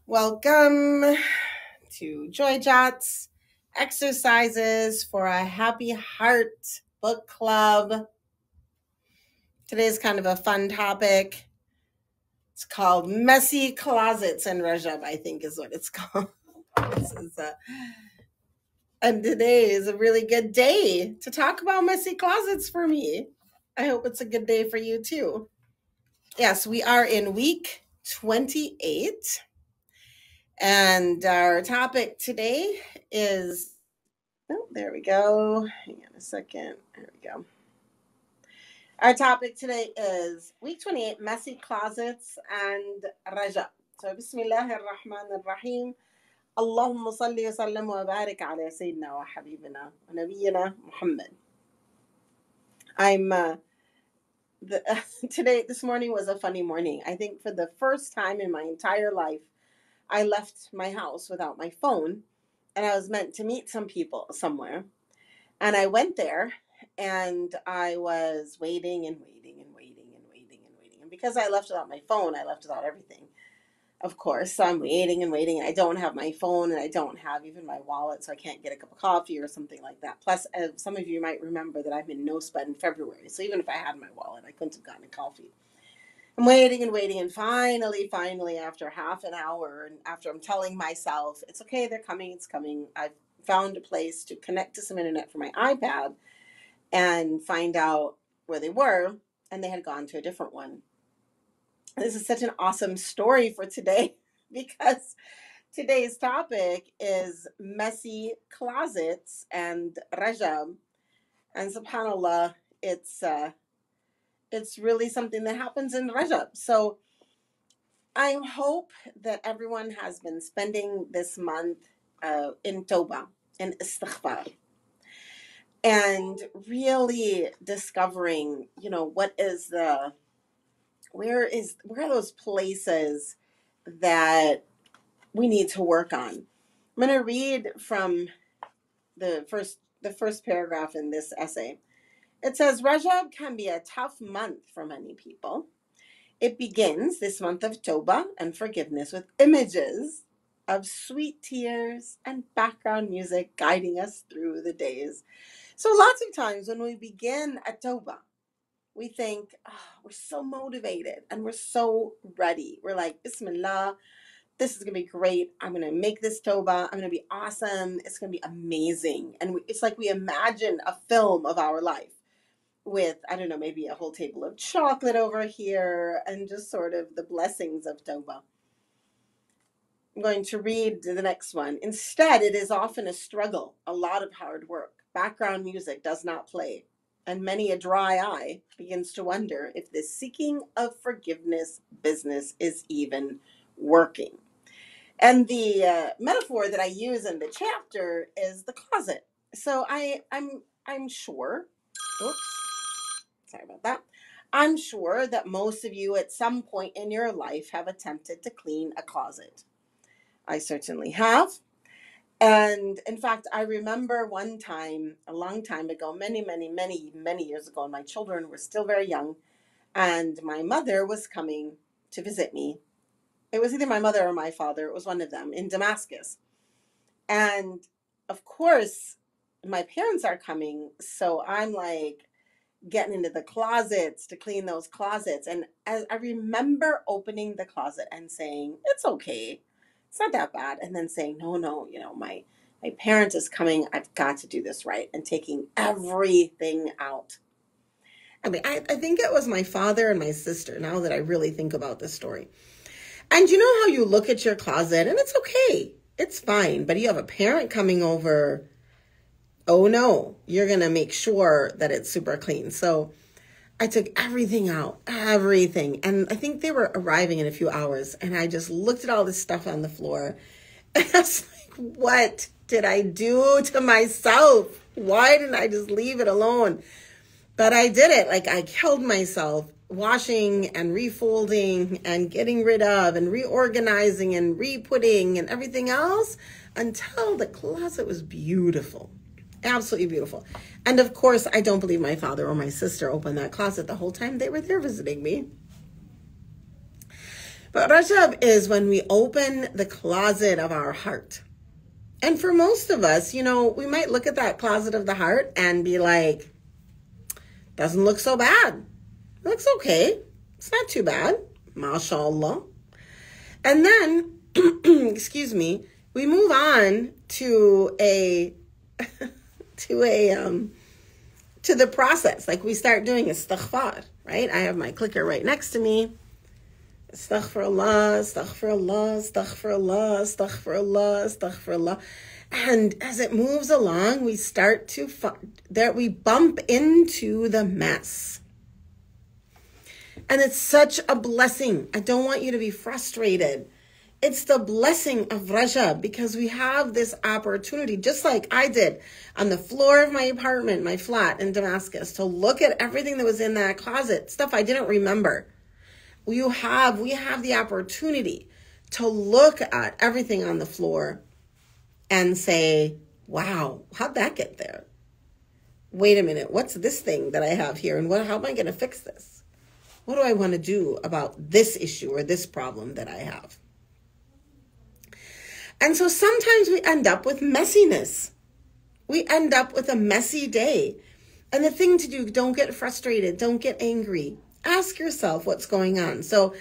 Welcome to Joy Jots exercises for a happy heart book club. Today's kind of a fun topic. It's called Messy Closets and Rajab, I think is what it's called. And today is a really good day to talk about messy closets for me. I hope it's a good day for you too. Yes, we are in week 28. And our topic today is, there we go. Hang on a second. There we go. Our topic today is week 28, messy closets and raja. So, Bismillah ar-Rahman ar-Rahim. Allahumma salli wa sallam wa barik ala Sayyidina wa Habibina wa Nabiyyina Muhammad. This morning was a funny morning. I think for the first time in my entire life, I left my house without my phone, and I was meant to meet some people somewhere. And I went there, and I was waiting and waiting and waiting and waiting and waiting. And because I left without my phone, I left without everything, of course. So I'm waiting and waiting, and I don't have my phone, and I don't have even my wallet, so I can't get a cup of coffee or something like that. Plus, some of you might remember that I'm in no sped in February, so even if I had my wallet, I couldn't have gotten a coffee. I'm waiting and waiting, and finally, after half an hour, and after I'm telling myself, it's okay, they're coming, it's coming, I've found a place to connect to some internet for my iPad and find out where they were, and they had gone to a different one. This is such an awesome story for today because today's topic is messy closets and rajab. And subhanAllah, it's really something that happens in Rajab. So I hope that everyone has been spending this month in Tawbah, in istighfar, and really discovering, where are those places that we need to work on. I'm going to read from the first paragraph in this essay. It says, Rajab can be a tough month for many people. It begins, this month of Tawbah and forgiveness, with images of sweet tears and background music guiding us through the days. So lots of times when we begin a Tawbah, we think, we're so motivated and we're so ready. We're like, Bismillah, this is going to be great. I'm going to make this Tawbah. I'm going to be awesome. It's going to be amazing. And it's like we imagine a film of our life with, I don't know, maybe a whole table of chocolate over here and just sort of the blessings of Tawbah. I'm going to read the next one. Instead, it is often a struggle, a lot of hard work. Background music does not play, and many a dry eye begins to wonder if this seeking of forgiveness business is even working. And the metaphor that I use in the chapter is the closet. So I'm sure, sorry about that. I'm sure that most of you at some point in your life have attempted to clean a closet. I certainly have. And in fact, I remember one time, a long time ago, many years ago, and my children were still very young, and my mother was coming to visit me. It was either my mother or my father. It was one of them in Damascus. And of course, my parents are coming. So I'm like getting into the closets to clean those closets. And as I remember opening the closet and saying, it's okay. It's not that bad. And then saying, no, my parent is coming. I've got to do this right. And taking everything out. I mean, I think it was my father and my sister, now that I really think about this story. And you know how you look at your closet and it's okay. It's fine. But you have a parent coming over. Oh no, you're going to make sure that it's super clean. So I took everything out, everything. And I think they were arriving in a few hours. And I just looked at all this stuff on the floor. And I was like, what did I do to myself? Why didn't I just leave it alone? But I did it. Like, I killed myself washing and refolding and getting rid of and reorganizing and re-putting and everything else until the closet was beautiful. Absolutely beautiful. And of course, I don't believe my father or my sister opened that closet the whole time they were there visiting me. But Rajab is when we open the closet of our heart. And for most of us, we might look at that closet of the heart and be like, doesn't look so bad. It looks okay. It's not too bad. MashaAllah. And then, excuse me, we move on to the process. Like we start doing istighfar, right? I have my clicker right next to me. Astaghfirullah, astaghfirullah, astaghfirullah, astaghfirullah, astaghfirullah. And as it moves along, we start to we bump into the mess. And it's such a blessing. I don't want you to be frustrated. It's the blessing of Rajab because we have this opportunity, just like I did on the floor of my apartment, my flat in Damascus, to look at everything that was in that closet, stuff I didn't remember. We have the opportunity to look at everything on the floor and say, wow, how'd that get there? Wait a minute, what's this thing that I have here? And how am I going to fix this? What do I want to do about this issue or this problem that I have? And so sometimes we end up with messiness. We end up with a messy day. And the thing to do, don't get frustrated. Don't get angry. Ask yourself what's going on. So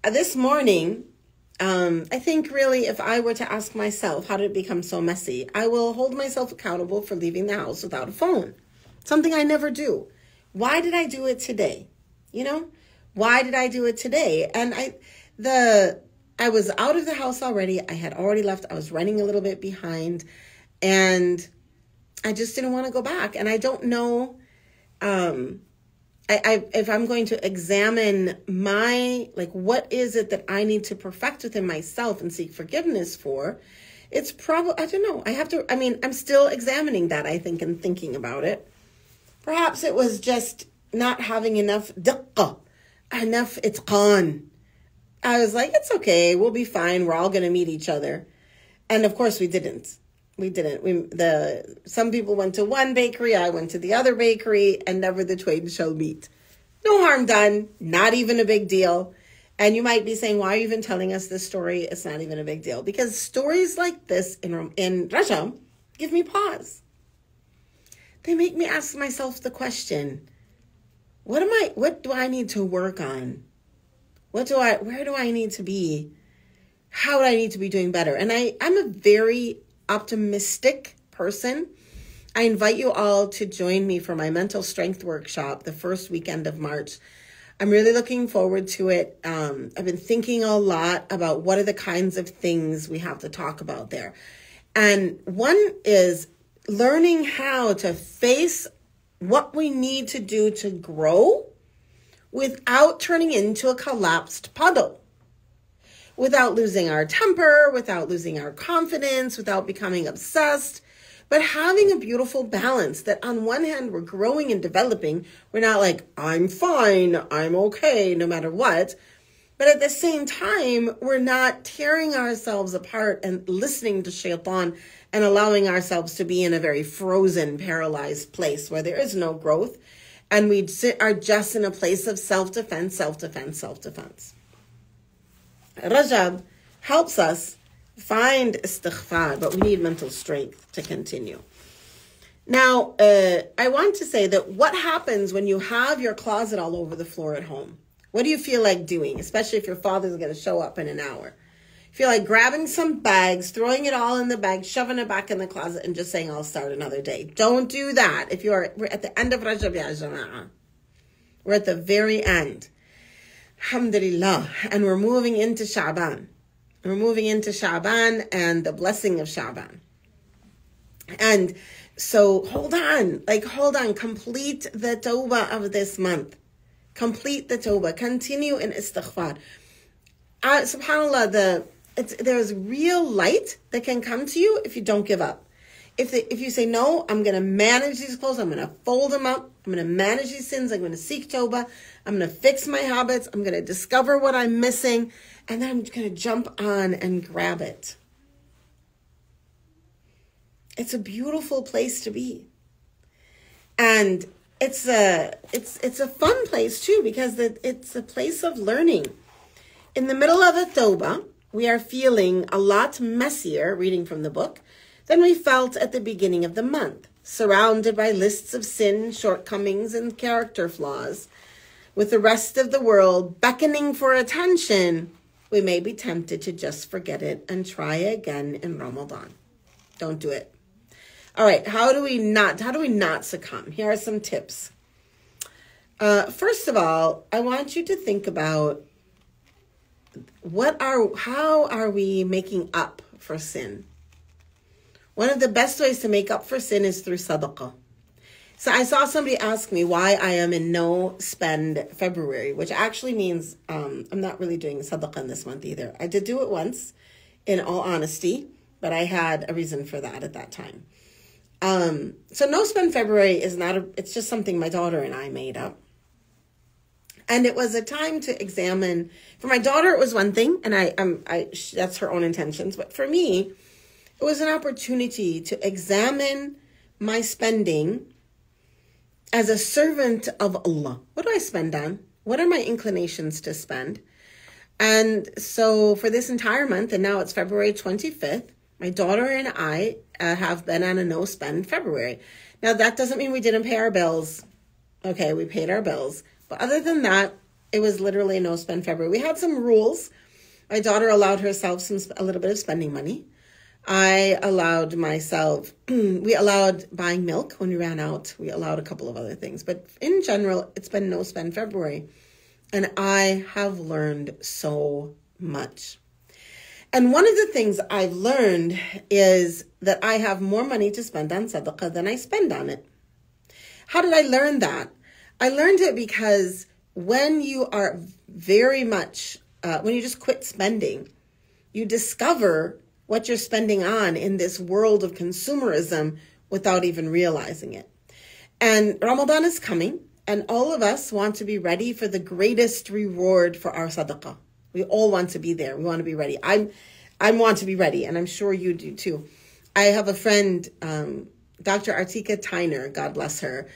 this morning, I think really if I were to ask myself, how did it become so messy? I will hold myself accountable for leaving the house without a phone. Something I never do. Why did I do it today? Why did I do it today? And I was out of the house already. I had already left. I was running a little bit behind and I just didn't want to go back. And I don't know, if I'm going to examine what is it that I need to perfect within myself and seek forgiveness for, it's probably, I don't know. I'm still examining that, I think, and thinking about it. Perhaps it was just not having enough diqqah, enough itqan. I was like, it's okay. We'll be fine. We're all going to meet each other. And of course we didn't. Some people went to one bakery. I went to the other bakery and never the twain shall meet. No harm done. Not even a big deal. And you might be saying, why are you even telling us this story? It's not even a big deal. Because stories like this in Rajab give me pause. They make me ask myself the question, what do I need to work on? Where do I need to be? How do I need to be doing better? And I'm a very optimistic person. I invite you all to join me for my mental strength workshop the first weekend of March. I'm really looking forward to it. I've been thinking a lot about what are the kinds of things we have to talk about there. And one is learning how to face what we need to do to grow without turning into a collapsed puddle, without losing our temper, without losing our confidence, without becoming obsessed, but having a beautiful balance that on one hand, we're growing and developing. We're not like, I'm fine, I'm okay, no matter what. But at the same time, we're not tearing ourselves apart and listening to shaitan and allowing ourselves to be in a very frozen, paralyzed place where there is no growth. And we are just in a place of self-defense, self-defense, self-defense. Rajab helps us find istighfar, but we need mental strength to continue. Now, I want to say that what happens when you have your closet all over the floor at home? What do you feel like doing, especially if your father's going to show up in an hour? You feel like grabbing some bags, throwing it all in the bag, shoving it back in the closet, and just saying, I'll start another day. Don't do that. We're at the end of Rajab, ya Jama'ah. We're at the very end. Alhamdulillah. And we're moving into Sha'ban. We're moving into Sha'ban and the blessing of Sha'ban. And so hold on. Complete the tawbah of this month. Complete the tawbah. Continue in istighfar. SubhanAllah, there's real light that can come to you if you don't give up. If you say, no, I'm going to manage these clothes, I'm going to fold them up, I'm going to manage these sins, I'm going to seek tawbah, I'm going to fix my habits, I'm going to discover what I'm missing, and then I'm going to jump on and grab it. It's a beautiful place to be. And it's a fun place too, because it's a place of learning. In the middle of a tawbah, we are feeling a lot messier, reading from the book, than we felt at the beginning of the month, surrounded by lists of sin, shortcomings, and character flaws. With the rest of the world beckoning for attention, we may be tempted to just forget it and try again in Ramadan. Don't do it. All right, how do we not succumb? Here are some tips. First of all, I want you to think about how are we making up for sin? One of the best ways to make up for sin is through sadaqah. So I saw somebody ask me why I am in no spend February, which actually means I'm not really doing sadaqah in this month either. I did do it once, in all honesty, but I had a reason for that at that time. So no spend February it's just something my daughter and I made up. And it was a time to examine. For my daughter, it was one thing, and that's her own intentions. But for me, it was an opportunity to examine my spending as a servant of Allah. What do I spend on? What are my inclinations to spend? And so for this entire month, and now it's February 25th, my daughter and I have been on a no-spend February. Now, that doesn't mean we didn't pay our bills. Okay, we paid our bills. But other than that, it was literally a no-spend February. We had some rules. My daughter allowed herself a little bit of spending money. I allowed myself, we allowed buying milk when we ran out. We allowed a couple of other things. But in general, it's been no-spend February. And I have learned so much. And one of the things I've learned is that I have more money to spend on sadaqah than I spend on it. How did I learn that? I learned it because when you are when you just quit spending, you discover what you're spending on in this world of consumerism without even realizing it. And Ramadan is coming, and all of us want to be ready for the greatest reward for our sadaqah. We all want to be there. We want to be ready. I want to be ready, and I'm sure you do too. I have a friend, Dr. Artika Tyner, God bless her.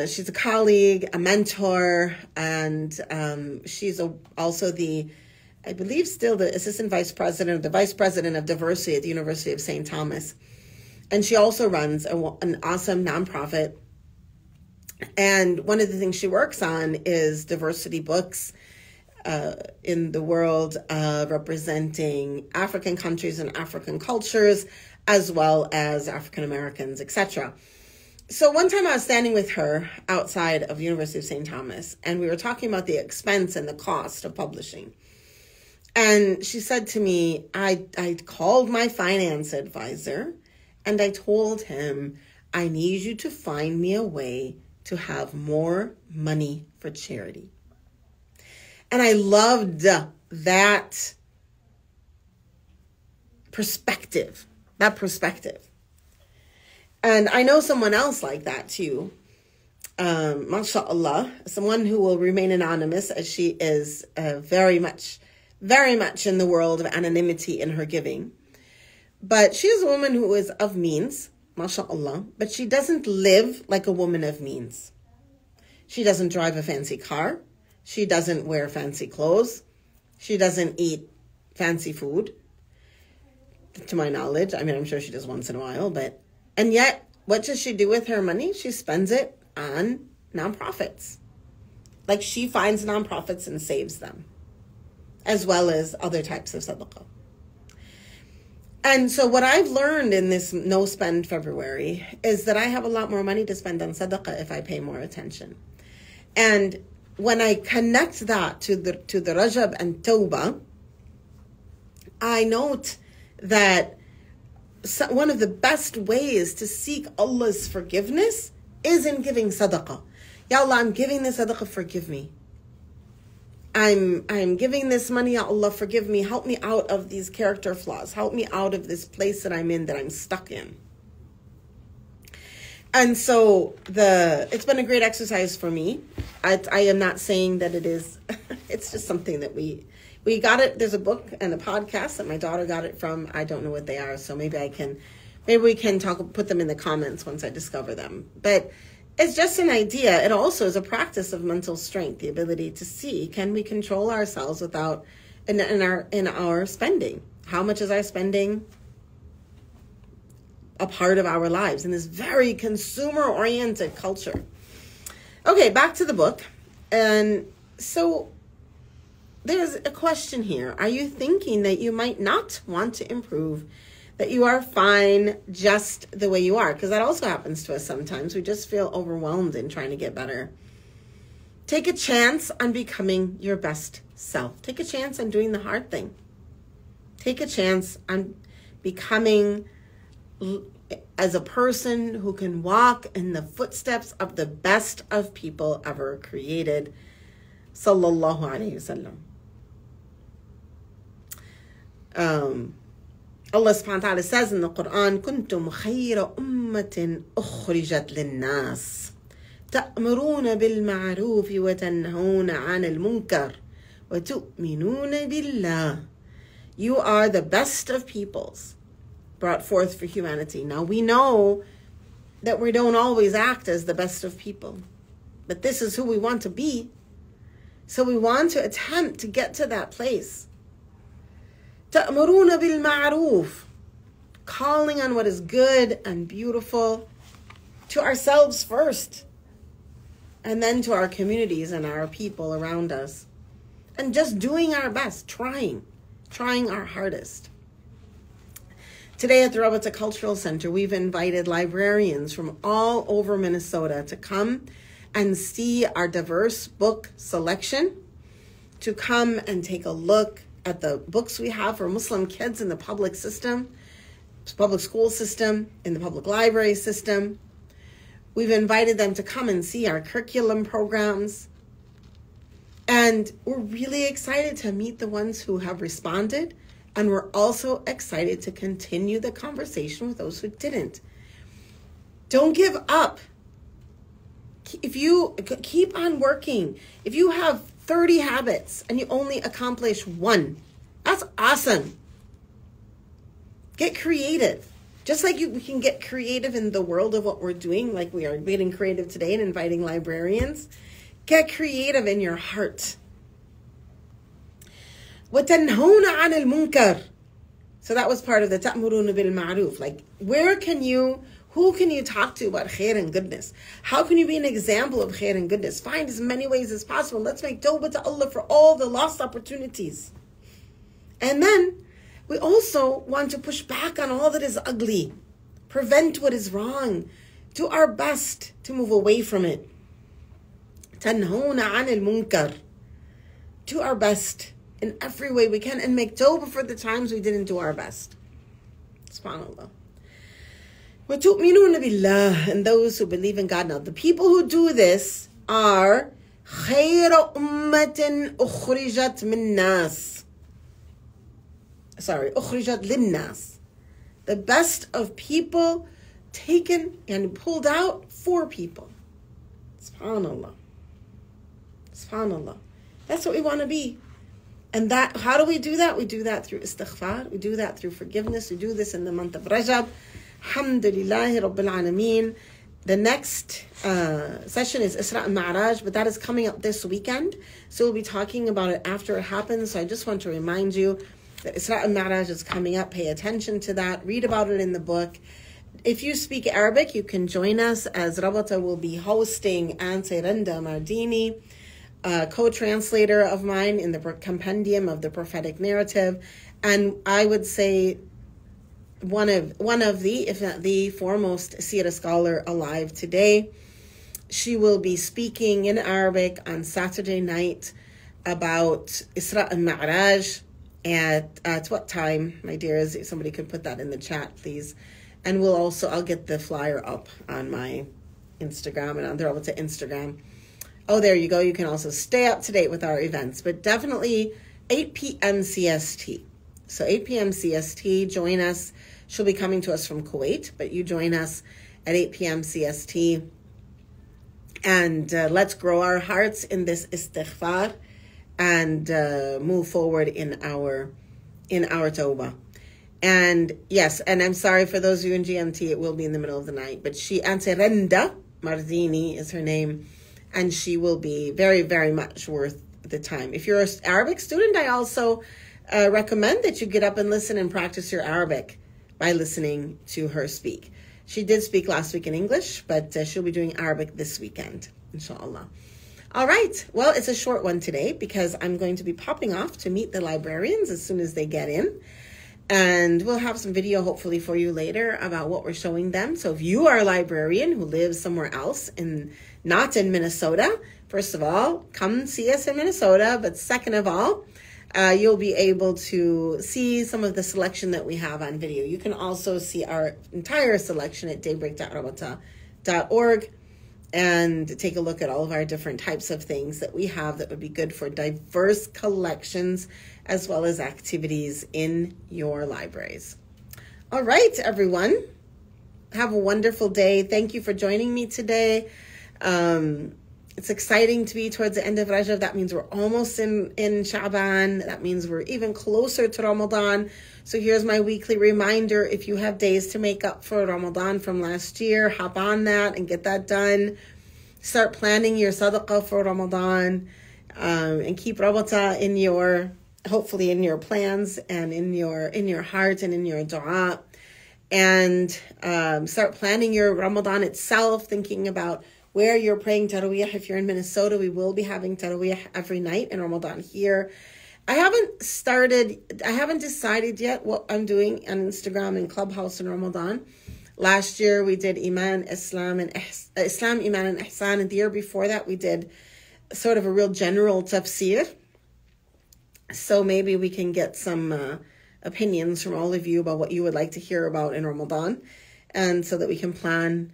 She's a colleague, a mentor, and she's also I believe still the assistant vice president, or the vice president of diversity at the University of St. Thomas. And she also runs an awesome nonprofit. And one of the things she works on is diversity books in the world, representing African countries and African cultures, as well as African Americans, etc. So one time I was standing with her outside of the University of St. Thomas, and we were talking about the expense and the cost of publishing. And she said to me, I called my finance advisor, and I told him, I need you to find me a way to have more money for charity. And I loved that perspective. And I know someone else like that too. MashaAllah, someone who will remain anonymous, as she is very much in the world of anonymity in her giving. But she is a woman who is of means, MashaAllah, but she doesn't live like a woman of means. She doesn't drive a fancy car. She doesn't wear fancy clothes. She doesn't eat fancy food, to my knowledge. I mean, I'm sure she does once in a while, and yet, what does she do with her money? She spends it on nonprofits. Like, she finds nonprofits and saves them, as well as other types of sadaqah. And so what I've learned in this no-spend February is that I have a lot more money to spend on sadaqah if I pay more attention. And when I connect that to the Rajab and Tawbah, I note that one of the best ways to seek Allah's forgiveness is in giving sadaqah. Ya Allah, I'm giving this sadaqah, forgive me. I'm giving this money, Ya Allah, forgive me. Help me out of these character flaws. Help me out of this place that I'm in, that I'm stuck in. And so it's been a great exercise for me. I am not saying that it is, it's just something that we got it. There's a book and a podcast that my daughter got it from. I don't know what they are, so maybe we can put them in the comments once I discover them. But it's just an idea. It also is a practice of mental strength, the ability to see, can we control ourselves without in our spending. How much is our spending a part of our lives in this very consumer-oriented culture? Okay, back to the book. And so there's a question here. Are you thinking that you might not want to improve, that you are fine just the way you are? Because that also happens to us sometimes. We just feel overwhelmed in trying to get better. Take a chance on becoming your best self. Take a chance on doing the hard thing. Take a chance on becoming as a person who can walk in the footsteps of the best of people ever created. Sallallahu alayhi wasallam. Allah subhanahu wa ta'ala says in the Quran, كنتم خير أمة أخرجت للناس تأمرون بالمعروف وتنهون عن المنكر وتؤمنون بالله. You are the best of peoples brought forth for humanity. Now we know that we don't always act as the best of people, but this is who we want to be. So we want to attempt to get to that place. تأمرون بالمعروف, calling on what is good and beautiful to ourselves first, and then to our communities and our people around us. And just doing our best, trying our hardest. Today at the Rabata Cultural Center, we've invited librarians from all over Minnesota to come and see our diverse book selection, to come and take a look at the books we have for Muslim kids in the public system, public school system, in the public library system. We've invited them to come and see our curriculum programs. And we're really excited to meet the ones who have responded. And we're also excited to continue the conversation with those who didn't. Don't give up. If you keep on working, if you have 30 habits and you only accomplish one, that's awesome. Get creative. Just like we can get creative in the world of what we're doing, like we are getting creative today and inviting librarians. Get creative in your heart. وَتَنْهُونَ عَنِ الْمُنْكَرِ. So that was part of the تَأْمُرُونَ بِالْمَعْرُوفِ. Like, who can you talk to about khair and goodness? How can you be an example of khair and goodness? Find as many ways as possible. Let's make tawbah to Allah for all the lost opportunities. And then we also want to push back on all that is ugly. Prevent what is wrong. Do our best to move away from it. تَنْهُونَ عَنِ الْمُنْكَرِ. Do our best in every way we can and make tawbah for the times we didn't do our best. SubhanAllah. وَتُؤْمِنُونَ بِاللَّهِ, and those who believe in God. Now, the people who do this are خَيْرَ أُمَّةٍ أُخْرِجَتْ مِنْ نَاسٍ. أُخْرِجَتْ لِلنَّاسِ. The best of people taken and pulled out for people. SubhanAllah. SubhanAllah. That's what we want to be. And that, how do we do that? We do that through istighfar. We do that through forgiveness. We do this in the month of Rajab. Alhamdulillahi Rabbil Alameen. The next session is Isra al-Ma'raj, but that is coming up this weekend. So we'll be talking about it after it happens. So I just want to remind you that Isra al-Ma'raj is coming up. Pay attention to that. Read about it in the book. If you speak Arabic, you can join us, as Rabata will be hosting Auntie Renda Mardini, co-translator of mine in the compendium of the prophetic narrative. And I would say one of the, if not the foremost Sira scholar alive today. She will be speaking in Arabic on Saturday night about Isra al-Ma'raj. At what time, my dears? If somebody could put that in the chat, please. And I'll get the flyer up on my Instagram and on the Rabata Instagram. Oh, there you go. You can also stay up to date with our events, but definitely 8 p.m. CST. So 8 p.m. CST, join us. She'll be coming to us from Kuwait, but you join us at 8 p.m. CST. And let's grow our hearts in this istighfar and move forward in our tawbah. And yes, and I'm sorry for those of you in GMT, it will be in the middle of the night. But Auntie Renda Mardini is her name. And she will be very, very much worth the time. If you're an Arabic student, I also recommend that you get up and listen and practice your Arabic by listening to her speak. She did speak last week in English, but she'll be doing Arabic this weekend, inshallah. All right. Well, it's a short one today because I'm going to be popping off to meet the librarians as soon as they get in. And we'll have some video hopefully for you later about what we're showing them. So if you are a librarian who lives somewhere else not in Minnesota, first of all, come see us in Minnesota. But second of all, you'll be able to see some of the selection that we have on video. You can also see our entire selection at daybreak.rabata.org and take a look at all of our different types of things that we have that would be good for diverse collections as well as activities in your libraries. All right, everyone. Have a wonderful day. Thank you for joining me today. It's exciting to be towards the end of Rajab. That means we're almost in Sha'ban. That means we're even closer to Ramadan. So here's my weekly reminder. If you have days to make up for Ramadan from last year, hop on that and get that done. Start planning your sadaqah for Ramadan, and keep Rabata hopefully in your plans and in your heart and in your dua. And start planning your Ramadan itself, thinking about where you're praying Taraweeh. If you're in Minnesota, we will be having Taraweeh every night in Ramadan here. I haven't decided yet what I'm doing on Instagram and Clubhouse in Ramadan. Last year we did Islam, Iman, and Ihsan. And the year before that we did sort of a real general tafsir. So maybe we can get some opinions from all of you about what you would like to hear about in Ramadan, and so that we can plan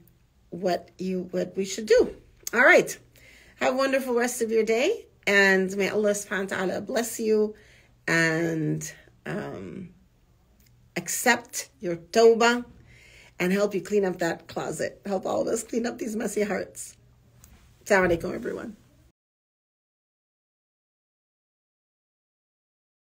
what we should do. All right. Have a wonderful rest of your day, and may Allah subhanahu wa ta'ala bless you and accept your tawbah and help you clean up that closet. Help all of us clean up these messy hearts. Assalamu alaikum, everyone.